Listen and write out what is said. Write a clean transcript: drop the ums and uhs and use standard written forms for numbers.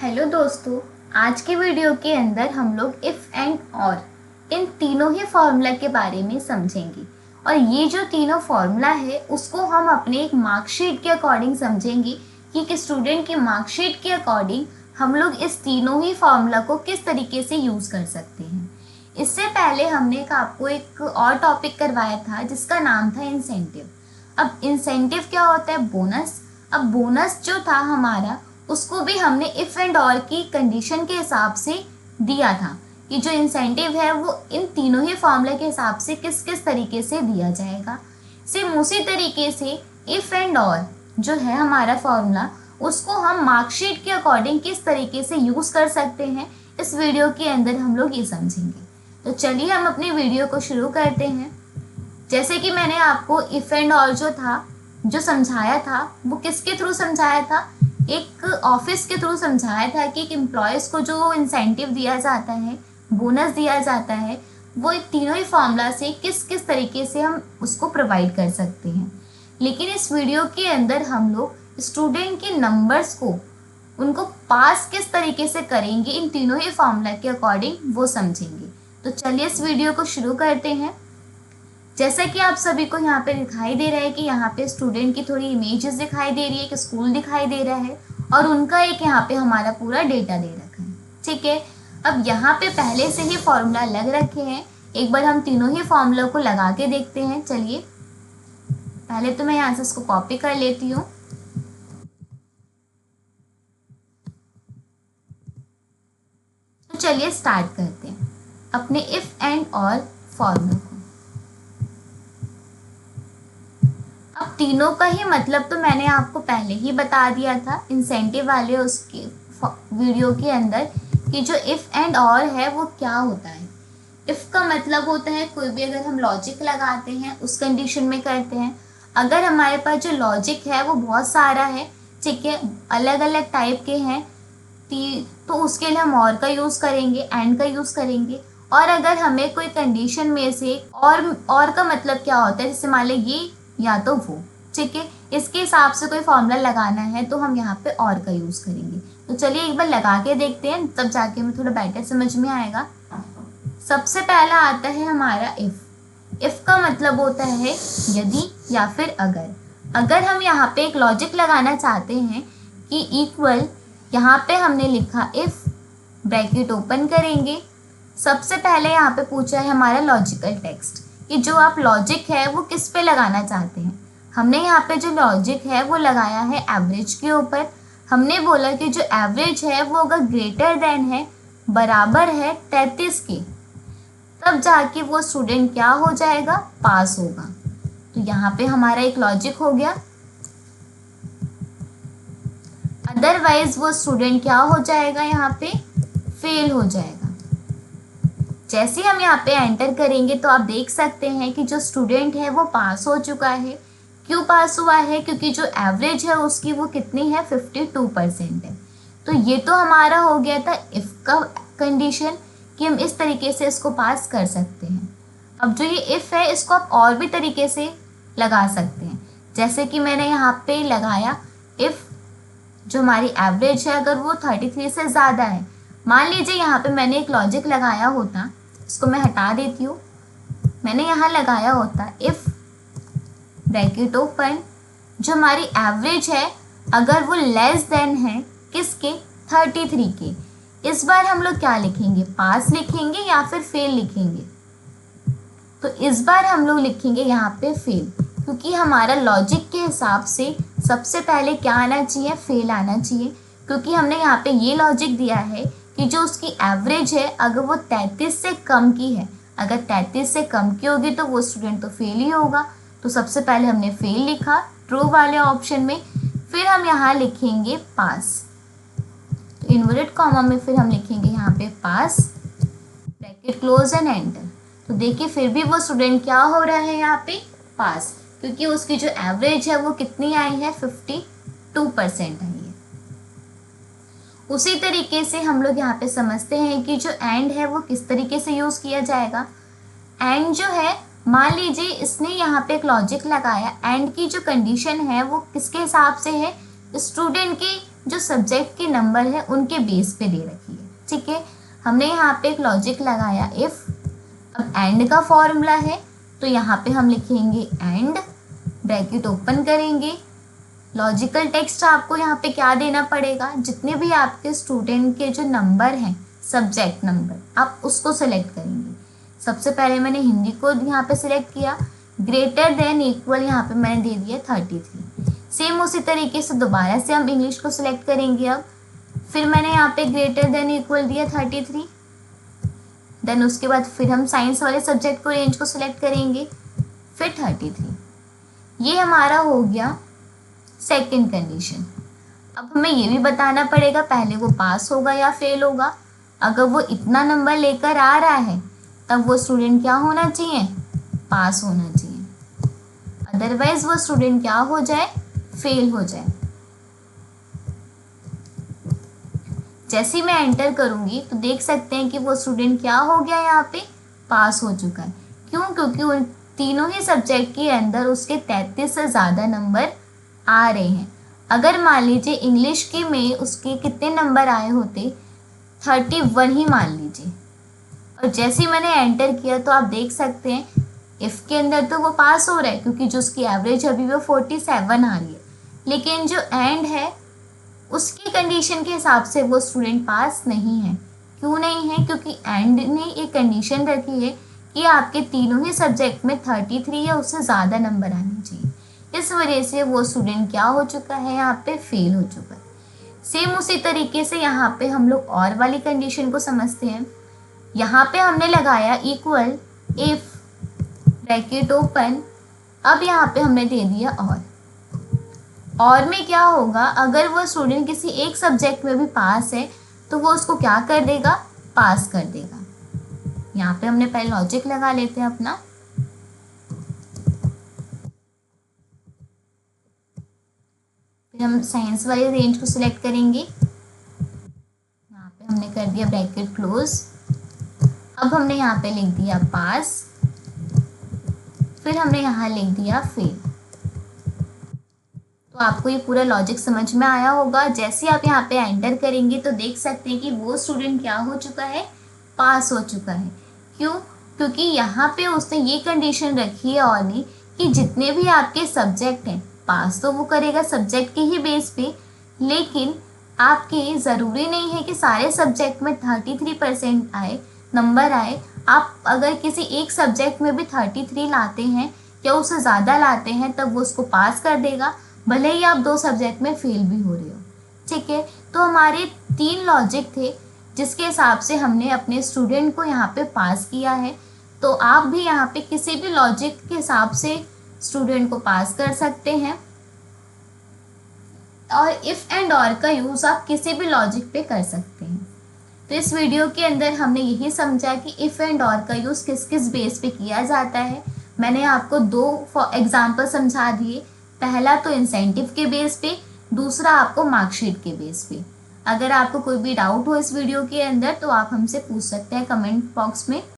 Hello दोस्तों, आज के वीडियो के अंदर हम लोग इफ़ एंड और इन तीनों ही फार्मूला के बारे में समझेंगे। और ये जो तीनों फार्मूला है उसको हम अपने एक मार्कशीट के अकॉर्डिंग समझेंगे कि एक स्टूडेंट की मार्कशीट के अकॉर्डिंग हम लोग इस तीनों ही फार्मूला को किस तरीके से यूज़ कर सकते हैं। इससे पहले हमने आपको एक और टॉपिक करवाया था जिसका नाम था इंसेंटिव। अब इंसेंटिव क्या होता है? बोनस। अब बोनस जो था हमारा उसको भी हमने इफ़ एंड और की कंडीशन के हिसाब से दिया था कि जो इंसेंटिव है वो इन तीनों ही फार्मूला के हिसाब से किस किस तरीके से दिया जाएगा। सेम उसी तरीके से इफ़ एंड और जो है हमारा फार्मूला उसको हम मार्कशीट के अकॉर्डिंग किस तरीके से यूज़ कर सकते हैं, इस वीडियो के अंदर हम लोग ये समझेंगे। तो चलिए हम अपनी वीडियो को शुरू करते हैं। जैसे कि मैंने आपको इफ़ एंड और जो समझाया था वो किसके थ्रू समझाया था, एक ऑफिस के थ्रू समझाया था कि एक एम्प्लॉयज़ को जो इंसेंटिव दिया जाता है, बोनस दिया जाता है, वो तीनों ही फार्मूला से किस किस तरीके से हम उसको प्रोवाइड कर सकते हैं। लेकिन इस वीडियो के अंदर हम लोग स्टूडेंट के नंबर्स को उनको पास किस तरीके से करेंगे इन तीनों ही फार्मूला के अकॉर्डिंग वो समझेंगे। तो चलिए इस वीडियो को शुरू करते हैं। जैसा कि आप सभी को यहाँ पे दिखाई दे रहा है कि यहाँ पे स्टूडेंट की थोड़ी इमेजेस दिखाई दे रही है, एक स्कूल दिखाई दे रहा है और उनका एक यहाँ पे हमारा पूरा डेटा दे रखा है। ठीक है, अब यहाँ पे पहले से ही फॉर्मूला लग रखे हैं। एक बार हम तीनों ही फॉर्मूला को लगा के देखते हैं। चलिए पहले तो मैं यहाँ से इसको कॉपी कर लेती हूँ। तो चलिए स्टार्ट करते हैं अपने इफ एंड और फॉर्मूला को। अब तीनों का ही मतलब तो मैंने आपको पहले ही बता दिया था इंसेंटिव वाले उसके वीडियो के अंदर कि जो इफ़ एंड और है वो क्या होता है। इफ़ का मतलब होता है कोई भी अगर हम लॉजिक लगाते हैं उस कंडीशन में करते हैं। अगर हमारे पास जो लॉजिक है वो बहुत सारा है, ठीक है, अलग अलग टाइप के हैं, तो उसके लिए हम और का यूज़ करेंगे, एंड का यूज़ करेंगे। और अगर हमें कोई कंडीशन में से और का मतलब क्या होता है, जैसे मान लें ये या तो वो, ठीक है, इसके हिसाब से कोई फॉर्मूला लगाना है तो हम यहाँ पे और का यूज़ करेंगे। तो चलिए एक बार लगा के देखते हैं, तब जाके हमें थोड़ा बेटर समझ में आएगा। सबसे पहला आता है हमारा इफ़। इफ़ का मतलब होता है यदि या फिर अगर। अगर हम यहाँ पे एक लॉजिक लगाना चाहते हैं कि इक्वल, यहाँ पे हमने लिखा इफ़, ब्रैकेट ओपन करेंगे। सबसे पहले यहाँ पे पूछा है हमारा लॉजिकल टेक्स्ट कि जो आप लॉजिक है वो किस पे लगाना चाहते हैं। हमने यहाँ पे जो लॉजिक है वो लगाया है एवरेज के ऊपर। हमने बोला कि जो एवरेज है वो अगर ग्रेटर देन है, बराबर है 33 के, तब जाके वो स्टूडेंट क्या हो जाएगा, पास होगा। तो यहाँ पे हमारा एक लॉजिक हो गया। अदरवाइज वो स्टूडेंट क्या हो जाएगा, यहाँ पे फेल हो जाएगा। जैसे हम यहाँ पे एंटर करेंगे तो आप देख सकते हैं कि जो स्टूडेंट है वो पास हो चुका है। क्यों पास हुआ है? क्योंकि जो एवरेज है उसकी वो कितनी है, 52% है। तो ये तो हमारा हो गया था इफ़ का कंडीशन कि हम इस तरीके से इसको पास कर सकते हैं। अब जो ये इफ़ है इसको आप और भी तरीके से लगा सकते हैं। जैसे कि मैंने यहाँ पे लगाया इफ़ जो हमारी एवरेज है अगर वो 33 से ज़्यादा है। मान लीजिए यहाँ पे मैंने एक लॉजिक लगाया होता, इसको मैं हटा देती हूँ। मैंने यहाँ लगाया होता इफ़, ब्रैकेट ओपन, जो हमारी एवरेज है अगर वो लेस देन है किसके, 33 के। इस बार हम लोग क्या लिखेंगे, पास लिखेंगे या फिर फेल लिखेंगे? तो इस बार हम लोग लिखेंगे यहाँ पे फेल, क्योंकि हमारा लॉजिक के हिसाब से सबसे पहले क्या आना चाहिए, फेल आना चाहिए। क्योंकि हमने यहाँ पे ये लॉजिक दिया है कि जो उसकी एवरेज है अगर वो 33 से कम की है, अगर 33 से कम की होगी तो वो स्टूडेंट तो फेल ही होगा। तो सबसे पहले हमने फेल लिखा ट्रू वाले ऑप्शन में, फिर हम यहाँ लिखेंगे पास। तो इन्वर्टेड कॉमा में फिर हम लिखेंगे यहाँ पे पास, ब्रैकेट क्लोज एंड एंटर। तो देखिए फिर भी वो स्टूडेंट क्या हो रहा है यहाँ पे, पास, क्योंकि उसकी जो एवरेज है वो कितनी आई है, 52% आई है। उसी तरीके से हम लोग यहाँ पे समझते हैं कि जो एंड है वो किस तरीके से यूज़ किया जाएगा। एंड जो है, मान लीजिए इसने यहाँ पे एक लॉजिक लगाया, एंड की जो कंडीशन है वो किसके हिसाब से है, स्टूडेंट की जो सब्जेक्ट के नंबर है उनके बेस पे दे रखी है। ठीक है, हमने यहाँ पे एक लॉजिक लगाया इफ। अब एंड का फॉर्मूला है तो यहाँ पे हम लिखेंगे एंड, ब्रैकेट ओपन करेंगे। लॉजिकल टेक्स्ट आपको यहाँ पे क्या देना पड़ेगा, जितने भी आपके स्टूडेंट के जो नंबर हैं सब्जेक्ट नंबर, आप उसको सेलेक्ट करेंगे। सबसे पहले मैंने हिंदी को यहाँ पे सिलेक्ट किया, ग्रेटर देन इक्वल यहाँ पे मैंने दे दिया 33। सेम उसी तरीके से दोबारा से हम इंग्लिश को सिलेक्ट करेंगे। अब फिर मैंने यहाँ पे ग्रेटर देन इक्वल दिया 33। देन उसके बाद फिर हम साइंस वाले सब्जेक्ट को रेंज को सिलेक्ट करेंगे, फिर 33। ये हमारा हो गया सेकंड कंडीशन। अब हमें ये भी बताना पड़ेगा पहले वो पास होगा या फेल होगा। अगर वो इतना नंबर लेकर आ रहा है तब वो स्टूडेंट क्या होना चाहिए, पास होना चाहिए। अदरवाइज वो स्टूडेंट क्या हो जाए, फेल हो जाए। जैसे ही मैं एंटर करूंगी तो देख सकते हैं कि वो स्टूडेंट क्या हो गया, यहाँ पे पास हो चुका है। क्यों, क्योंकि उन तीनों ही सब्जेक्ट के अंदर उसके 33 से ज़्यादा नंबर आ रहे हैं। अगर मान लीजिए इंग्लिश के में उसके कितने नंबर आए होते, 31 ही मान लीजिए, और जैसे ही मैंने एंटर किया तो आप देख सकते हैं इफ़ के अंदर तो वो पास हो रहा है क्योंकि जो उसकी एवरेज अभी वो 47 आ रही है। लेकिन जो एंड है उसकी कंडीशन के हिसाब से वो स्टूडेंट पास नहीं है। क्यों नहीं है, क्योंकि एंड ने एक कंडीशन रखी है कि आपके तीनों ही सब्जेक्ट में 33 या उससे ज़्यादा नंबर आने चाहिए। इस वजह से वो स्टूडेंट क्या हो चुका है, यहाँ पे फेल हो चुका है। सेम उसी तरीके से यहाँ पे हम लोग और वाली कंडीशन को समझते हैं। यहाँ पे हमने लगाया इक्वल इफ, ब्रैकेट ओपन। अब यहाँ पे हमने दे दिया और में क्या होगा, अगर वो स्टूडेंट किसी एक सब्जेक्ट में भी पास है तो वो उसको क्या कर देगा, पास कर देगा। यहाँ पे हमने पहले लॉजिक लगा लेते हैं अपना। फिर हम साइंस वाले रेंज को सिलेक्ट करेंगे, यहाँ पे हमने कर दिया ब्रैकेट क्लोज। अब हमने यहाँ पे लिख दिया पास, फिर हमने यहाँ लिख दिया फेल। तो आपको ये पूरा लॉजिक समझ में आया होगा। जैसे आप यहाँ पे एंटर करेंगे तो देख सकते हैं कि वो स्टूडेंट क्या हो चुका है, पास हो चुका है। क्यों, क्योंकि यहाँ पे उसने ये कंडीशन रखी है और नहीं कि जितने भी आपके सब्जेक्ट हैं, पास तो वो करेगा सब्जेक्ट के ही बेस पे, लेकिन आपके ज़रूरी नहीं है कि सारे सब्जेक्ट में 33% आए, नंबर आए। आप अगर किसी एक सब्जेक्ट में भी 33 लाते हैं या उससे ज़्यादा लाते हैं तब वो उसको पास कर देगा, भले ही आप 2 सब्जेक्ट में फेल भी हो रहे हो। ठीक है, तो हमारे 3 लॉजिक थे जिसके हिसाब से हमने अपने स्टूडेंट को यहाँ पे पास किया है। तो आप भी यहाँ पे किसी भी लॉजिक के हिसाब से स्टूडेंट को पास कर सकते हैं। और इफ़ एंड और का यूज़ आप किसी भी लॉजिक पे कर सकते हैं। तो इस वीडियो के अंदर हमने यही समझा कि इफ़ एंड और का यूज़ किस किस बेस पे किया जाता है। मैंने आपको 2 एग्जाम्पल समझा दिए। पहला तो इंसेंटिव के बेस पे, दूसरा आपको मार्कशीट के बेस पे। अगर आपको कोई भी डाउट हो इस वीडियो के अंदर तो आप हमसे पूछ सकते हैं कमेंट बॉक्स में।